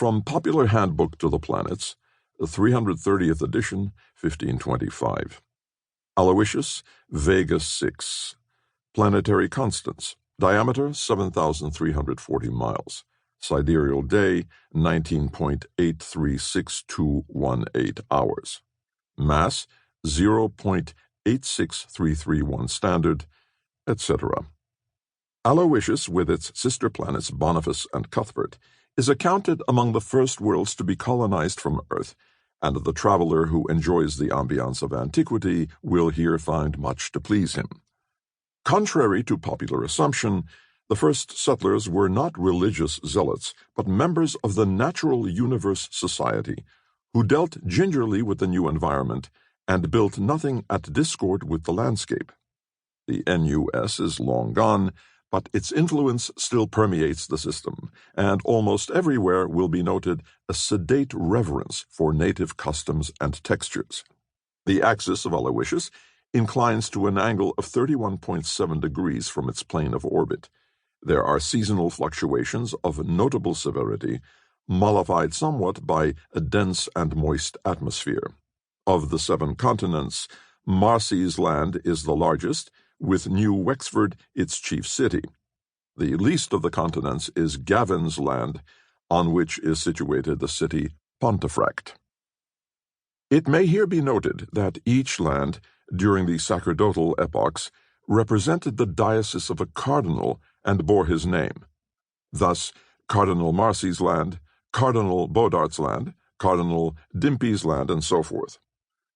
From Popular Handbook to the Planets, the 330th edition, 1525. Aloysius, Vega 6. Planetary constants. Diameter, 7,340 miles. Sidereal day, 19.836218 hours. Mass, 0.86331 standard, etc. Aloysius, with its sister planets Boniface and Cuthbert, is accounted among the first worlds to be colonized from Earth, and the traveler who enjoys the ambiance of antiquity will here find much to please him. Contrary to popular assumption, the first settlers were not religious zealots, but members of the Natural Universe Society, who dealt gingerly with the new environment and built nothing at discord with the landscape. The NUS is long gone, but its influence still permeates the system, and almost everywhere will be noted a sedate reverence for native customs and textures. The axis of Aloysius inclines to an angle of 31.7 degrees from its plane of orbit. There are seasonal fluctuations of notable severity, mollified somewhat by a dense and moist atmosphere. Of the 7 continents, Marcy's land is the largest, with New Wexford its chief city. The least of the continents is Gavin's land, on which is situated the city Pontefract. It may here be noted that each land, during the sacerdotal epochs, represented the diocese of a cardinal and bore his name. Thus, Cardinal Marcy's land, Cardinal Bodart's land, Cardinal Dimpy's land, and so forth.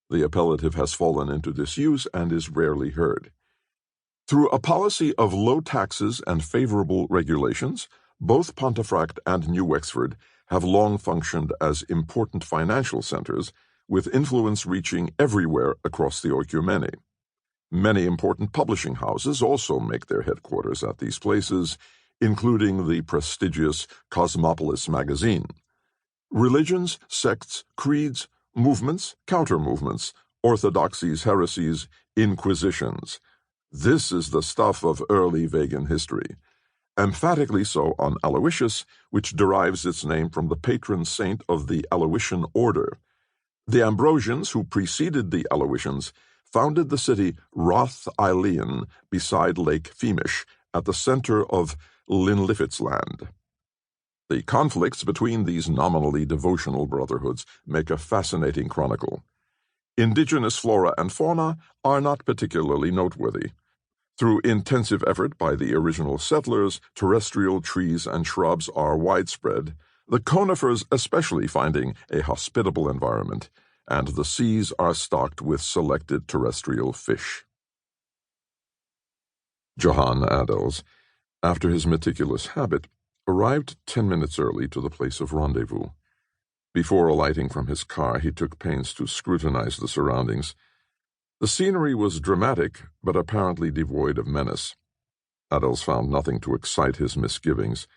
The appellative has fallen into disuse and is rarely heard. Through a policy of low taxes and favorable regulations, both Pontefract and New Wexford have long functioned as important financial centers, with influence reaching everywhere across the Oikumene. Many important publishing houses also make their headquarters at these places, including the prestigious Cosmopolis magazine. Religions, sects, creeds, movements, counter-movements, orthodoxies, heresies, inquisitions. This is the stuff of early Vegan history, emphatically so on Aloysius, which derives its name from the patron saint of the Aloysian order. The Ambrosians, who preceded the Aloysians, founded the city Roth Eilean beside Lake Femish, at the center of Linlifit's land. The conflicts between these nominally devotional brotherhoods make a fascinating chronicle. Indigenous flora and fauna are not particularly noteworthy. Through intensive effort by the original settlers, terrestrial trees and shrubs are widespread, the conifers especially finding a hospitable environment, and the seas are stocked with selected terrestrial fish. Johann Adels, after his meticulous habit, arrived 10 minutes early to the place of rendezvous. Before alighting from his car, he took pains to scrutinize the surroundings. The scenery was dramatic, but apparently devoid of menace. Adels found nothing to excite his misgivings.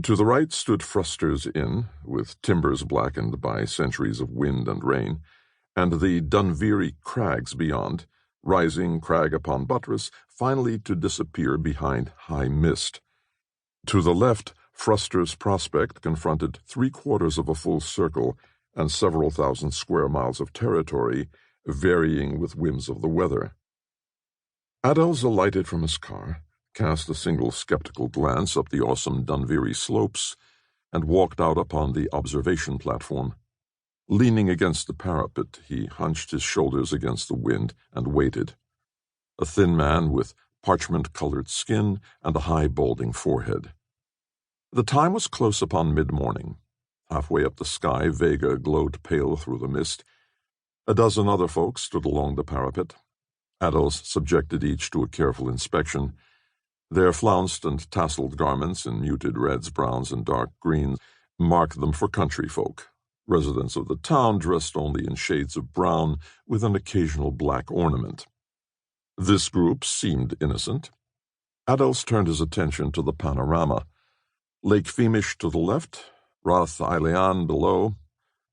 To the right stood Fruster's Inn, with timbers blackened by centuries of wind and rain, and the Dunveary crags beyond, rising crag upon buttress, finally to disappear behind high mist. To the left, Fruster's Prospect confronted 3/4 of a full circle and several thousand square miles of territory, varying with whims of the weather. Adels alighted from his car, cast a single skeptical glance up the awesome Dunveary slopes, and walked out upon the observation platform. Leaning against the parapet, he hunched his shoulders against the wind and waited. A thin man with parchment-colored skin and a high balding forehead. The time was close upon mid-morning. Halfway up the sky, Vega glowed pale through the mist. A dozen other folks stood along the parapet. Adels subjected each to a careful inspection. Their flounced and tasseled garments in muted reds, browns, and dark greens marked them for country folk. Residents of the town dressed only in shades of brown with an occasional black ornament. This group seemed innocent. Adels turned his attention to the panorama. Lake Femish to the left, Roth Eilean below,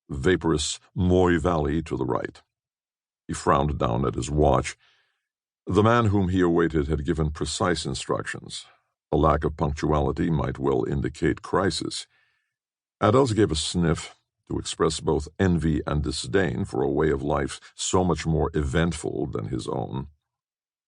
vaporous Moy Valley to the right. He frowned down at his watch. The man whom he awaited had given precise instructions. A lack of punctuality might well indicate crisis. Adels gave a sniff to express both envy and disdain for a way of life so much more eventful than his own.